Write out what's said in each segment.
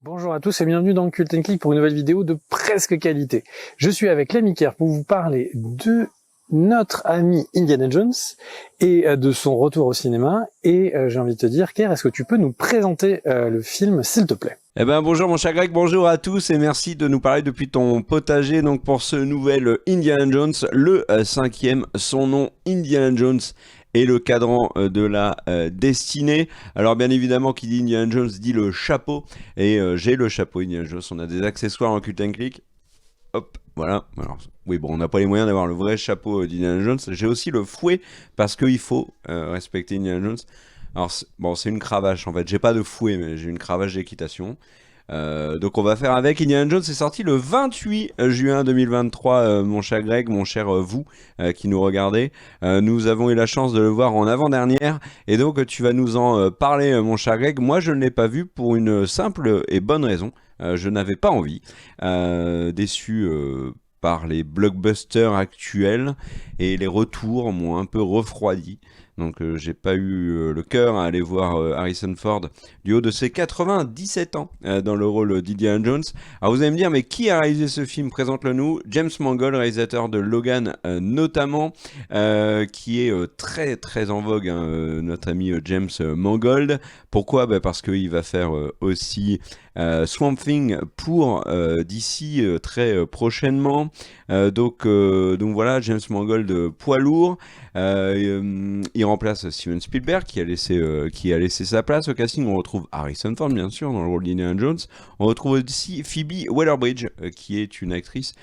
Bonjour à tous et bienvenue dans Cult & Click pour une nouvelle vidéo de presque qualité. Je suis avec l'ami Kerr pour vous parler de notre ami Indiana Jones et de son retour au cinéma. Et j'ai envie de te dire, Kerr, est-ce que tu peux nous présenter le film, s'il te plaît ? Eh ben bonjour mon cher Greg, bonjour à tous et merci de nous parler depuis ton potager donc pour ce nouvel Indiana Jones, le cinquième, son nom Indiana Jones et le cadran de la destinée. Alors bien évidemment qui dit Indiana Jones dit le chapeau et j'ai le chapeau Indiana Jones, on a des accessoires en Cult & Click. Hop, voilà. Alors, oui, bon, on n'a pas les moyens d'avoir le vrai chapeau d'Indiana Jones. J'ai aussi le fouet parce qu'il faut respecter Indiana Jones. Alors, c'est une cravache en fait. J'ai pas de fouet, mais j'ai une cravache d'équitation. Donc on va faire avec. Indiana Jones est sorti le 28 juin 2023, mon cher Greg, mon cher vous qui nous regardez. Nous avons eu la chance de le voir en avant-dernière et donc tu vas nous en parler, mon cher Greg. Moi je ne l'ai pas vu pour une simple et bonne raison. Je n'avais pas envie. Déçu par les blockbusters actuels et les retours m'ont un peu refroidi. Donc j'ai pas eu le cœur à aller voir Harrison Ford du haut de ses 97 ans dans le rôle d'Indiana Jones. Alors vous allez me dire, mais qui a réalisé ce film? Présente-le nous. James Mangold, réalisateur de Logan notamment, qui est très très en vogue, hein, notre ami James Mangold. Pourquoi? Parce qu'il va faire aussi Swamp Thing pour DC très prochainement. Donc voilà, James Mangold poids lourd. Il remplace Steven Spielberg qui a laissé sa place au casting. On retrouve Harrison Ford bien sûr dans le rôle d'Indiana Jones. On retrouve aussi Phoebe Waller-Bridge qui est une actrice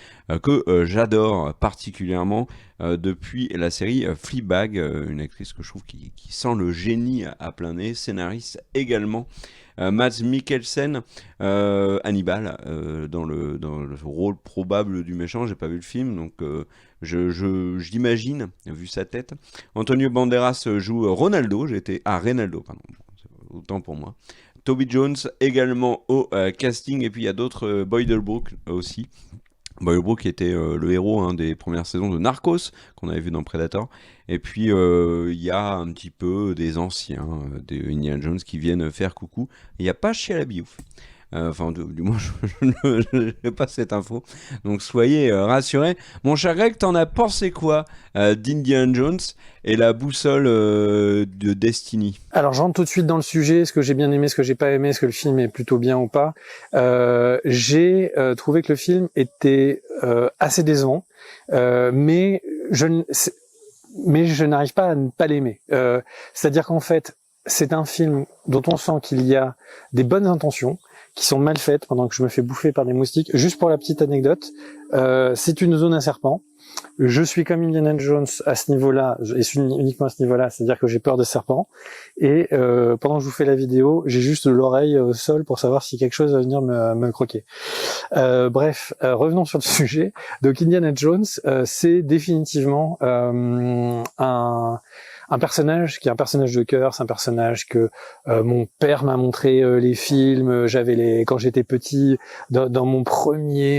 que j'adore particulièrement depuis la série Fleabag, une actrice que je trouve qui sent le génie à plein nez, scénariste également. Mads Mikkelsen, Hannibal, dans le rôle probable du méchant. J'ai pas vu le film, donc je l'imagine, vu sa tête. Antonio Banderas joue Ronaldo. Reynaldo, pardon. Autant pour moi. Toby Jones également au casting, et puis il y a d'autres, Boyd Holbrook aussi. Boyd Holbrook qui était le héros des premières saisons de Narcos qu'on avait vu dans Predator, et puis il y a un petit peu des anciens de Indiana Jones qui viennent faire coucou. Il n'y a pas Shia LaBeouf. Enfin, du moins, je n'ai pas cette info. Donc, soyez rassurés. Mon cher Greg, t'en as pensé quoi d'Indiana Jones et la boussole de Destiny? Alors, j'entre tout de suite dans le sujet, ce que j'ai bien aimé, ce que j'ai pas aimé, ce que le film est plutôt bien ou pas. J'ai trouvé que le film était assez décevant, mais je n'arrive pas à ne pas l'aimer. C'est-à-dire qu'en fait, c'est un film dont on sent qu'il y a des bonnes intentions, qui sont mal faites pendant que je me fais bouffer par des moustiques. Juste pour la petite anecdote, c'est une zone à serpents. Je suis comme Indiana Jones à ce niveau-là, et uniquement à ce niveau-là, c'est-à-dire que j'ai peur des serpents. Et pendant que je vous fais la vidéo, j'ai juste l'oreille au sol pour savoir si quelque chose va venir me croquer. Bref, revenons sur le sujet. Donc Indiana Jones, c'est définitivement un personnage qui est un personnage de cœur. C'est un personnage que mon père m'a montré les films. Quand j'étais petit, dans mon premier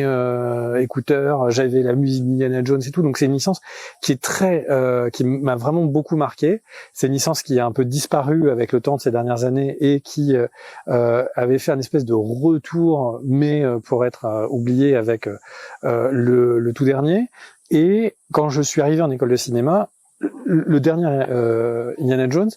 écouteur, j'avais la musique d'Indiana Jones et tout. Donc c'est une licence qui est qui m'a vraiment beaucoup marqué. C'est une licence qui a un peu disparu avec le temps de ces dernières années et qui avait fait une espèce de retour, mais pour être oublié avec le tout dernier. Et quand je suis arrivé en école de cinéma, le dernier Indiana Jones,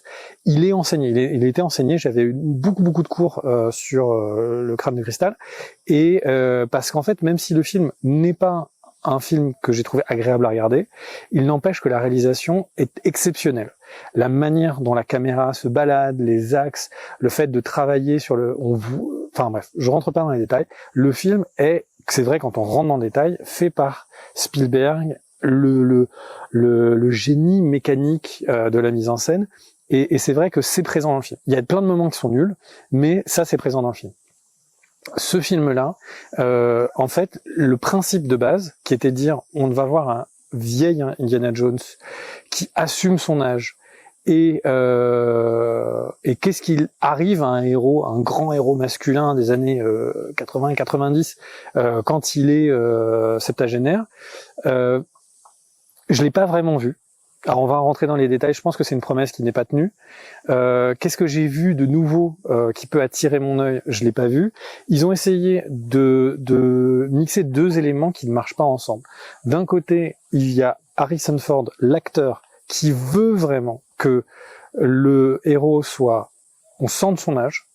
il est enseigné. Il a été enseigné. J'avais eu beaucoup de cours sur le crâne de cristal, et parce qu'en fait, même si le film n'est pas un film que j'ai trouvé agréable à regarder, il n'empêche que la réalisation est exceptionnelle. La manière dont la caméra se balade, les axes, le fait de travailler sur enfin bref, je rentre pas dans les détails. Le film c'est vrai quand on rentre dans le détail, fait par Spielberg, le génie mécanique de la mise en scène, et c'est vrai que c'est présent dans le film. Il y a plein de moments qui sont nuls, mais ça c'est présent dans le film. Ce film-là, en fait, le principe de base, qui était de dire on va voir un vieil Indiana Jones qui assume son âge, et qu'est-ce qu'il arrive à un grand héros masculin des années 80 et 90, quand il est septagénaire, je l'ai pas vraiment vu. Alors on va rentrer dans les détails, je pense que c'est une promesse qui n'est pas tenue. Qu'est-ce que j'ai vu de nouveau qui peut attirer mon œil? Je l'ai pas vu. Ils ont essayé de mixer deux éléments qui ne marchent pas ensemble. D'un côté, il y a Harrison Ford, l'acteur, qui veut vraiment que le héros soit... On sente son âge.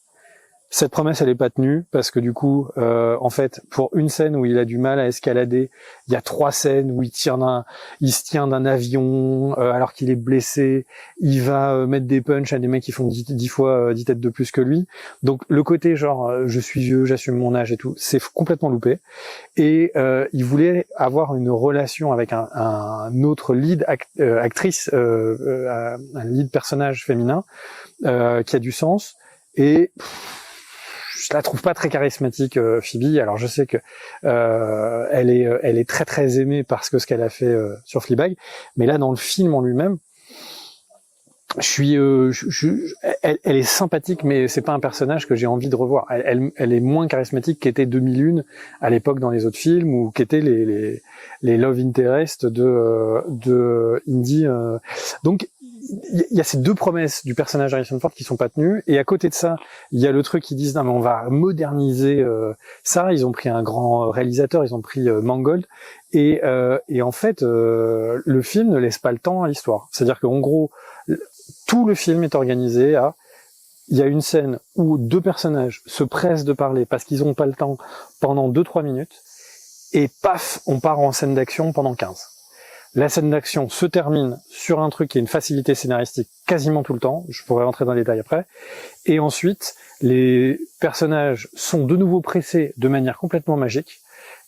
Cette promesse, elle est pas tenue parce que du coup, en fait, pour une scène où il a du mal à escalader, il y a 3 scènes où il se tient d'un avion alors qu'il est blessé. Il va mettre des punchs à des mecs qui font 10 fois 10 têtes de plus que lui. Donc le côté genre je suis vieux, j'assume mon âge et tout, c'est complètement loupé. Et il voulait avoir une relation avec un autre lead actrice, un lead personnage féminin qui a du sens. Et je la trouve pas très charismatique, Phoebe. Alors je sais que elle est très très aimée parce que ce qu'elle a fait sur Fleabag, mais là dans le film en lui-même, elle est sympathique, mais c'est pas un personnage que j'ai envie de revoir. Elle est moins charismatique qu'était 2001 à l'époque dans les autres films ou qu'étaient les love interest de Indy. Donc il y a ces deux promesses du personnage d'Harrison Ford qui sont pas tenues, et à côté de ça, il y a le truc qui disent non mais on va moderniser ça. Ils ont pris un grand réalisateur, ils ont pris Mangold, et en fait le film ne laisse pas le temps à l'histoire. C'est-à-dire qu'en gros tout le film est organisé à... Il y a une scène où deux personnages se pressent de parler parce qu'ils n'ont pas le temps pendant 2-3 minutes, et paf, on part en scène d'action pendant 15. La scène d'action se termine sur un truc qui est une facilité scénaristique quasiment tout le temps, je pourrais rentrer dans les détails après, et ensuite les personnages sont de nouveau pressés de manière complètement magique,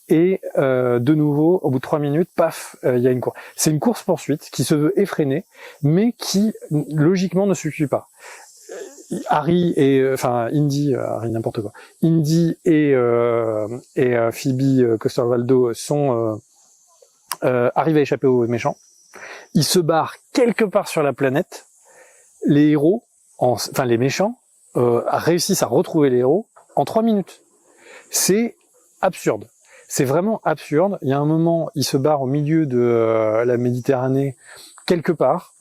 et de nouveau, au bout de 3 minutes, paf, il y a une course. C'est une course-poursuite qui se veut effrénée, mais qui, logiquement, ne suffit pas. Harry Indy et Phoebe Coster-Waldau sont arrivent à échapper aux méchants. Ils se barrent quelque part sur la planète. Les héros, les méchants, réussissent à retrouver les héros en 3 minutes. C'est absurde. C'est vraiment absurde. Il y a un moment, ils se barrent au milieu de la Méditerranée, quelque part,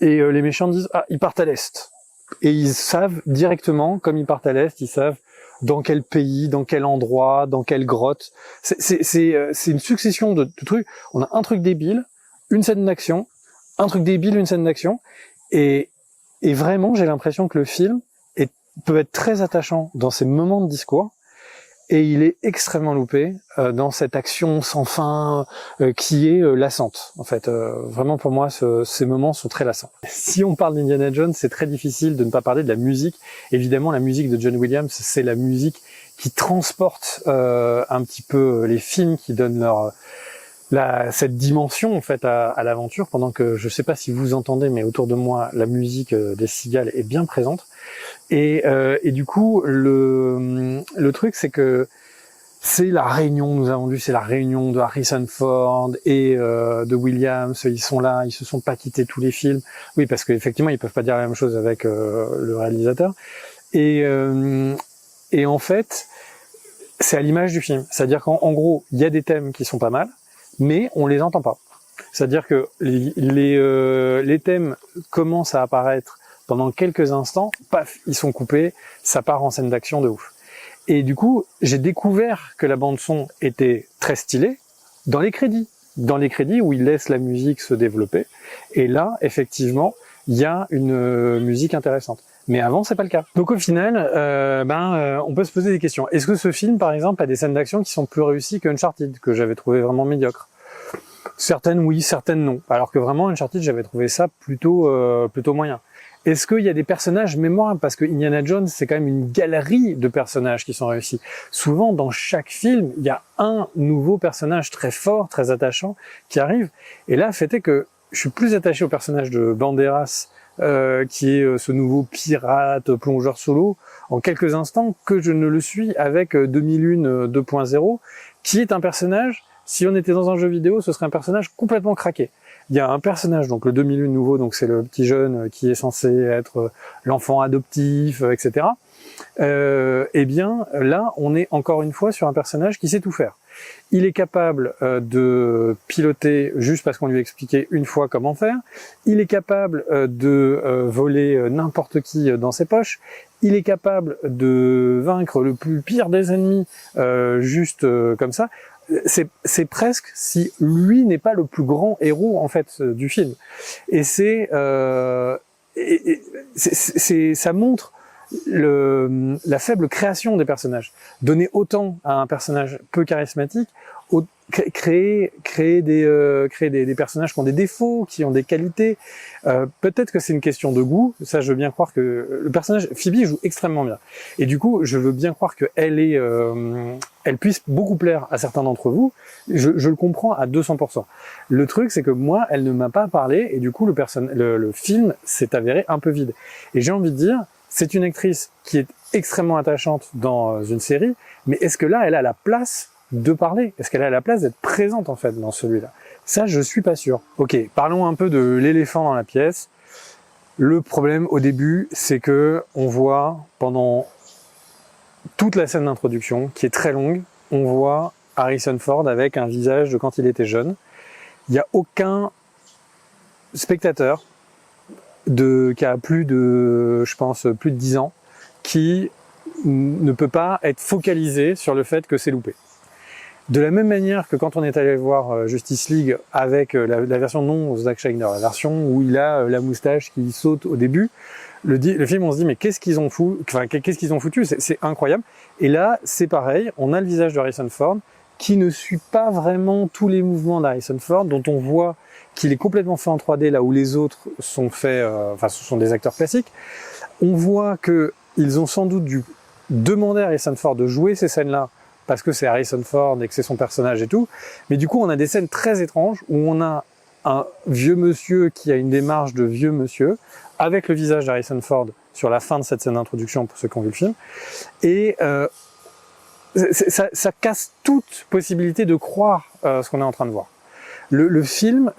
et les méchants disent « Ah, ils partent à l'Est ». Et ils savent directement, comme ils partent à l'Est, ils savent dans quel pays, dans quel endroit, dans quelle grotte. C'est une succession de trucs. On a un truc débile, une scène d'action, un truc débile, une scène d'action, et vraiment, j'ai l'impression que le film peut être très attachant dans ces moments de discours, et il est extrêmement loupé dans cette action sans fin qui est lassante. En fait, vraiment pour moi, ces moments sont très lassants. Si on parle d'Indiana Jones, c'est très difficile de ne pas parler de la musique. Évidemment, la musique de John Williams, c'est la musique qui transporte un petit peu les films, qui donne cette dimension en fait à l'aventure. Pendant que je sais pas si vous entendez, mais autour de moi, la musique des cigales est bien présente. Et du coup, le truc, c'est que c'est la réunion, nous avons vu, c'est la réunion de Harrison Ford et de Williams. Ils sont là, ils se sont pas quittés tous les films. Oui, parce qu'effectivement, ils peuvent pas dire la même chose avec le réalisateur. Et en fait, c'est à l'image du film. C'est-à-dire qu'en gros, il y a des thèmes qui sont pas mal, mais on les entend pas. C'est-à-dire que les thèmes commencent à apparaître pendant quelques instants, paf, ils sont coupés, ça part en scène d'action de ouf. Et du coup, j'ai découvert que la bande-son était très stylée dans les crédits. Dans les crédits où ils laissent la musique se développer. Et là, effectivement, il y a une musique intéressante. Mais avant, c'est pas le cas. Donc au final, on peut se poser des questions. Est-ce que ce film, par exemple, a des scènes d'action qui sont plus réussies que Uncharted, que j'avais trouvé vraiment médiocre? Certaines oui, certaines non. Alors que vraiment, Uncharted, j'avais trouvé ça plutôt moyen. Est-ce qu'il y a des personnages mémorables? Parce que Indiana Jones, c'est quand même une galerie de personnages qui sont réussis. Souvent, dans chaque film, il y a un nouveau personnage très fort, très attachant, qui arrive. Et là, le fait est que je suis plus attaché au personnage de Banderas, qui est ce nouveau pirate, plongeur solo, en quelques instants, que je ne le suis avec 2001 2.0, qui est un personnage, si on était dans un jeu vidéo, ce serait un personnage complètement craqué. Il y a un personnage, donc le 2001 nouveau, donc c'est le petit jeune qui est censé être l'enfant adoptif, etc. Eh bien, là, on est encore une fois sur un personnage qui sait tout faire. Il est capable de piloter juste parce qu'on lui a expliqué une fois comment faire. Il est capable de voler n'importe qui dans ses poches. Il est capable de vaincre le plus pire des ennemis juste comme ça. C'est presque si lui n'est pas le plus grand héros en fait du film. Et ça montre la faible création des personnages. Donner autant à un personnage peu charismatique, créer des personnages qui ont des défauts, qui ont des qualités. Peut-être que c'est une question de goût. Ça, je veux bien croire que le personnage Phoebe joue extrêmement bien. Et du coup, je veux bien croire que elle puisse beaucoup plaire à certains d'entre vous. Je le comprends à 200%. Le truc, c'est que moi, elle ne m'a pas parlé, et du coup, le film s'est avéré un peu vide. Et j'ai envie de dire, c'est une actrice qui est extrêmement attachante dans une série, mais est-ce que là, elle a la place de parler? Est-ce qu'elle a la place d'être présente, en fait, dans celui-là? Ça, je suis pas sûr. Ok, parlons un peu de l'éléphant dans la pièce. Le problème, au début, c'est que on voit, pendant toute la scène d'introduction, qui est très longue, on voit Harrison Ford avec un visage de quand il était jeune. Il n'y a aucun spectateur qui a plus de 10 ans, qui ne peut pas être focalisé sur le fait que c'est loupé. De la même manière que quand on est allé voir Justice League avec la version non Zack Snyder, la version où il a la moustache qui saute au début, le film, on se dit mais qu'est-ce qu'ils ont foutu, c'est incroyable. Et là, c'est pareil, on a le visage de Harrison Ford qui ne suit pas vraiment tous les mouvements d'Harrison Ford, dont on voit qu'il est complètement fait en 3D là où les autres sont faits, ce sont des acteurs classiques. On voit que ils ont sans doute dû demander à Harrison Ford de jouer ces scènes-là parce que c'est Harrison Ford et que c'est son personnage et tout. Mais du coup, on a des scènes très étranges où on a un vieux monsieur qui a une démarche de vieux monsieur avec le visage d'Harrison Ford sur la fin de cette scène d'introduction pour ceux qui ont vu le film. Et ça casse toute possibilité de croire ce qu'on est en train de voir. Le film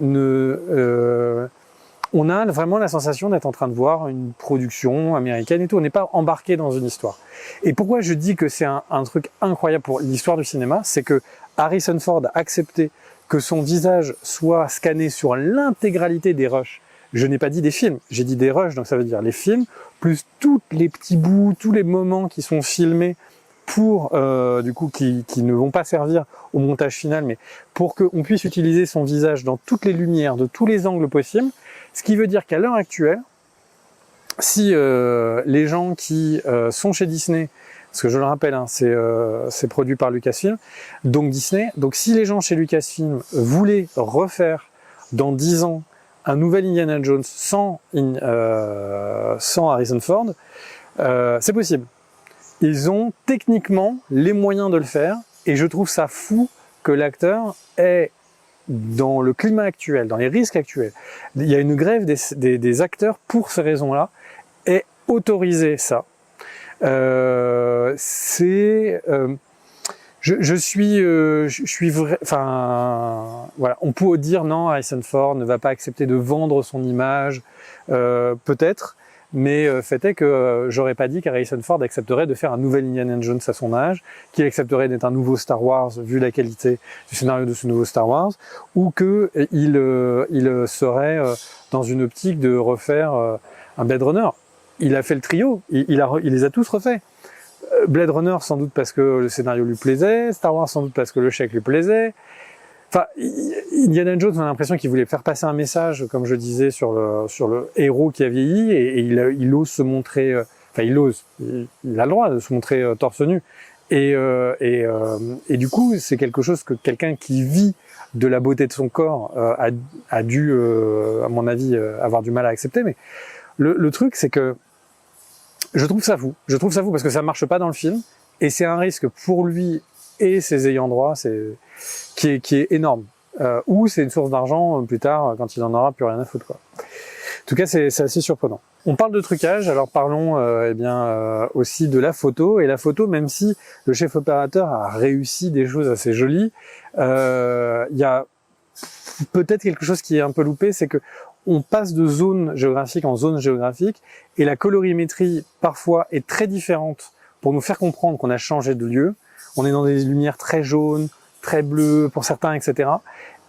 on a vraiment la sensation d'être en train de voir une production américaine et tout. On n'est pas embarqué dans une histoire. Et pourquoi je dis que c'est un truc incroyable pour l'histoire du cinéma, c'est que Harrison Ford a accepté que son visage soit scanné sur l'intégralité des rushs. Je n'ai pas dit des films, j'ai dit des rushs, donc ça veut dire les films, plus tous les petits bouts, tous les moments qui sont filmés pour qui ne vont pas servir au montage final, mais pour qu'on puisse utiliser son visage dans toutes les lumières, de tous les angles possibles. Ce qui veut dire qu'à l'heure actuelle, si les gens qui sont chez Disney, parce que je le rappelle, hein, c'est produit par Lucasfilm, donc Disney, donc si les gens chez Lucasfilm voulaient refaire dans 10 ans un nouvel Indiana Jones sans Harrison Ford, c'est possible. Ils ont techniquement les moyens de le faire, et je trouve ça fou que l'acteur ait, dans le climat actuel, dans les risques actuels, il y a une grève des acteurs pour ces raisons-là, ait autorisé ça. Je suis vrai, voilà, on peut dire non, Harrison Ford ne va pas accepter de vendre son image, peut-être, mais fait est que j'aurais pas dit qu'Harrison Ford accepterait de faire un nouvel Indiana Jones à son âge, qu'il accepterait d'être un nouveau Star Wars vu la qualité du scénario de ce nouveau Star Wars, ou que il serait dans une optique de refaire un Blade Runner. Il a fait le trio, il les a tous refaits. Blade Runner sans doute parce que le scénario lui plaisait, Star Wars sans doute parce que le chèque lui plaisait. Enfin, Indiana Jones, on a l'impression qu'il voulait faire passer un message, comme je disais, sur le héros qui a vieilli, et il ose se montrer, il a le droit de se montrer torse nu. Et du coup, c'est quelque chose que quelqu'un qui vit de la beauté de son corps a dû, à mon avis, avoir du mal à accepter. Mais le truc, c'est que je trouve ça fou. Je trouve ça fou parce que ça marche pas dans le film, et c'est un risque pour lui et ses ayants droit, qui est énorme. Ou c'est une source d'argent plus tard quand il en aura plus rien à foutre, quoi. En tout cas, c'est assez surprenant. On parle de trucage, alors parlons aussi de la photo. Et la photo, même si le chef opérateur a réussi des choses assez jolies, il y a peut-être quelque chose qui est un peu loupé, c'est que on passe de zone géographique en zone géographique, et la colorimétrie parfois est très différente pour nous faire comprendre qu'on a changé de lieu. On est dans des lumières très jaunes, très bleu pour certains, etc.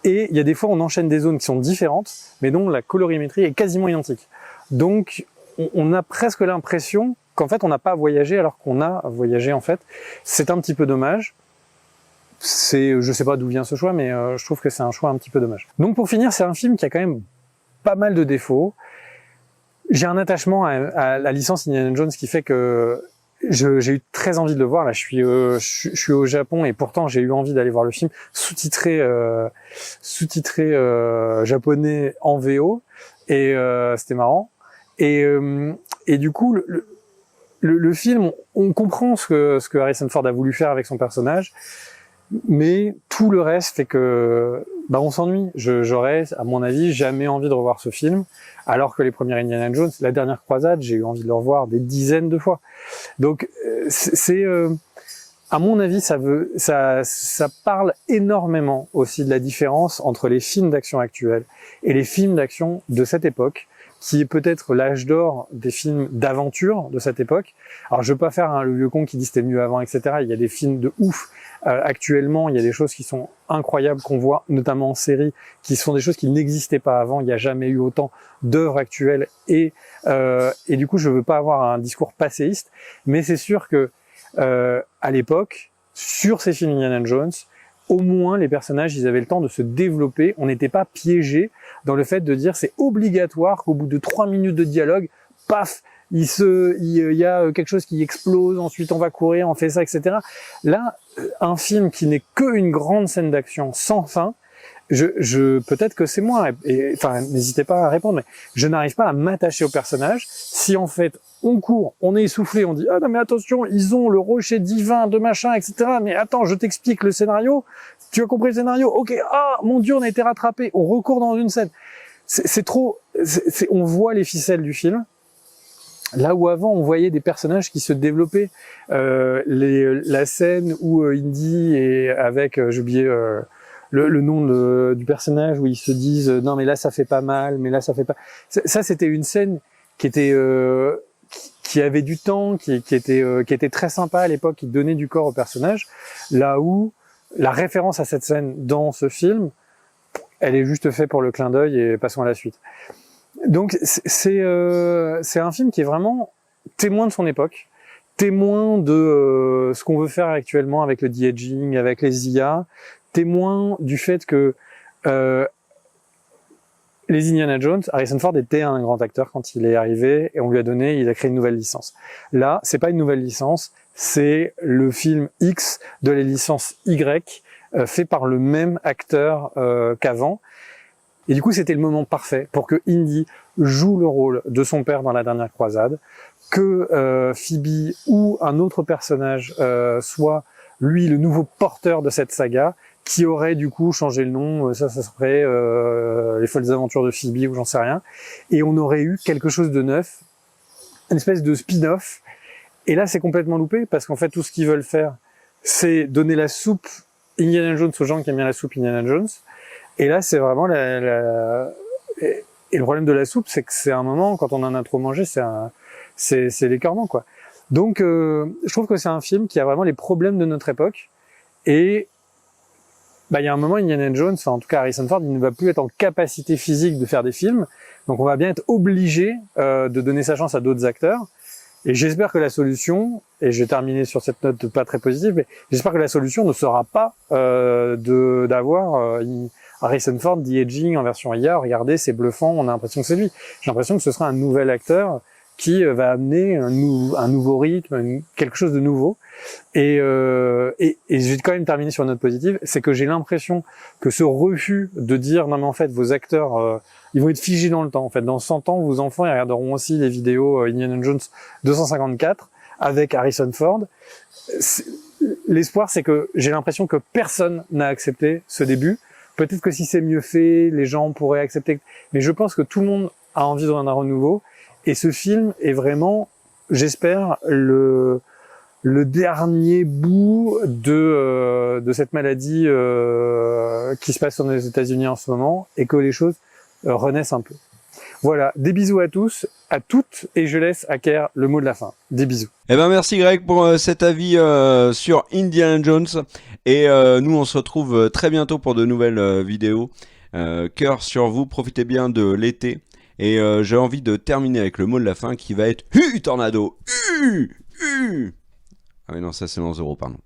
Et il y a des fois, on enchaîne des zones qui sont différentes, mais dont la colorimétrie est quasiment identique. Donc, on a presque l'impression qu'en fait, on n'a pas voyagé alors qu'on a voyagé, en fait. C'est un petit peu dommage. Je sais pas d'où vient ce choix, mais je trouve que c'est un choix un petit peu dommage. Donc pour finir, c'est un film qui a quand même pas mal de défauts. J'ai un attachement à la licence Indiana Jones qui fait que j'ai eu très envie de le voir. Là, je suis au Japon et pourtant j'ai eu envie d'aller voir le film sous-titré japonais en VO et c'était marrant. Et du coup, le film, on comprend ce que Harrison Ford a voulu faire avec son personnage. Mais tout le reste fait que on s'ennuie. J'aurais, à mon avis, jamais envie de revoir ce film, alors que les premiers Indiana Jones, la dernière croisade, j'ai eu envie de le revoir des dizaines de fois. Donc à mon avis, ça parle énormément aussi de la différence entre les films d'action actuels et les films d'action de cette époque, qui est peut-être l'âge d'or des films d'aventure de cette époque. Alors je veux pas faire le vieux con qui dit c'était mieux avant, etc. Il y a des films de ouf. Actuellement, il y a des choses qui sont incroyables qu'on voit, notamment en série, qui sont des choses qui n'existaient pas avant. Il n'y a jamais eu autant d'œuvres actuelles et du coup, je veux pas avoir un discours passéiste, mais c'est sûr que à l'époque, sur ces films Indiana Jones, au moins les personnages, ils avaient le temps de se développer. On n'était pas piégé dans le fait de dire c'est obligatoire qu'au bout de 3 minutes de dialogue, paf, il y a quelque chose qui explose, ensuite on va courir, on fait ça, etc. Là, un film qui n'est qu'une grande scène d'action sans fin, peut-être que c'est moi, enfin, n'hésitez pas à répondre, mais je n'arrive pas à m'attacher au personnage. Si en fait, on court, on est essoufflé, on dit, ah non, mais attention, ils ont le rocher divin de machin, etc. Mais attends, je t'explique le scénario. Tu as compris le scénario? Ok, ah, mon Dieu, on a été rattrapé. On recourt dans une scène. C'est trop, on voit les ficelles du film. Là où avant, on voyait des personnages qui se développaient. La scène où Indy est avec, j'ai oublié, le nom du personnage où ils se disent non mais là ça fait pas mal, mais là ça fait pas. Ça c'était une scène qui était qui avait du temps, qui était très sympa à l'époque, qui donnait du corps au personnage. Là où la référence à cette scène dans ce film, elle est juste faite pour le clin d'œil et passons à la suite. Donc c'est un film qui est vraiment témoin de son époque, témoin de ce qu'on veut faire actuellement avec le de-aging, avec les IA, témoin du fait que les Indiana Jones, Harrison Ford était un grand acteur quand il est arrivé et on lui a créé une nouvelle licence. Là, c'est pas une nouvelle licence, c'est le film X de la licence Y, fait par le même acteur qu'avant. Et du coup, c'était le moment parfait pour que Indy joue le rôle de son père dans la dernière croisade, que Phoebe ou un autre personnage soit lui le nouveau porteur de cette saga, qui aurait du coup changé le nom, ça serait les folles aventures de Phoebe ou j'en sais rien, et on aurait eu quelque chose de neuf, une espèce de spin-off, et là c'est complètement loupé, parce qu'en fait tout ce qu'ils veulent faire, c'est donner la soupe Indiana Jones aux gens qui aiment bien la soupe Indiana Jones, et là c'est vraiment et le problème de la soupe, c'est que c'est un moment, quand on en a trop mangé, c'est l'écœurement, quoi. Donc je trouve que c'est un film qui a vraiment les problèmes de notre époque, et il y a un moment, Indiana Jones, enfin en tout cas Harrison Ford, il ne va plus être en capacité physique de faire des films, donc on va bien être obligé de donner sa chance à d'autres acteurs. Et j'espère que la solution, et je vais terminer sur cette note pas très positive, mais j'espère que la solution ne sera pas d'avoir Harrison Ford de-aging en version IA. Regardez, c'est bluffant, on a l'impression que c'est lui. J'ai l'impression que ce sera un nouvel acteur qui va amener un nouveau rythme, quelque chose de nouveau. Et je vais quand même terminer sur une note positive, c'est que j'ai l'impression que ce refus de dire non mais en fait vos acteurs ils vont être figés dans le temps. En fait, dans 100 ans, vos enfants ils regarderont aussi les vidéos Indiana Jones 254 avec Harrison Ford. L'espoir, c'est que j'ai l'impression que personne n'a accepté ce début. Peut-être que si c'est mieux fait, les gens pourraient accepter. Mais je pense que tout le monde a envie d'un renouveau. Et ce film est vraiment, j'espère, le dernier bout de cette maladie qui se passe aux États-Unis en ce moment, et que les choses renaissent un peu. Voilà, des bisous à tous, à toutes, et je laisse à Kerr le mot de la fin. Des bisous. Eh ben merci Greg pour cet avis sur Indiana Jones. Et nous on se retrouve très bientôt pour de nouvelles vidéos. Cœur sur vous, profitez bien de l'été. Et j'ai envie de terminer avec le mot de la fin qui va être Tornado. Ah mais non, ça c'est dans Zoro, pardon.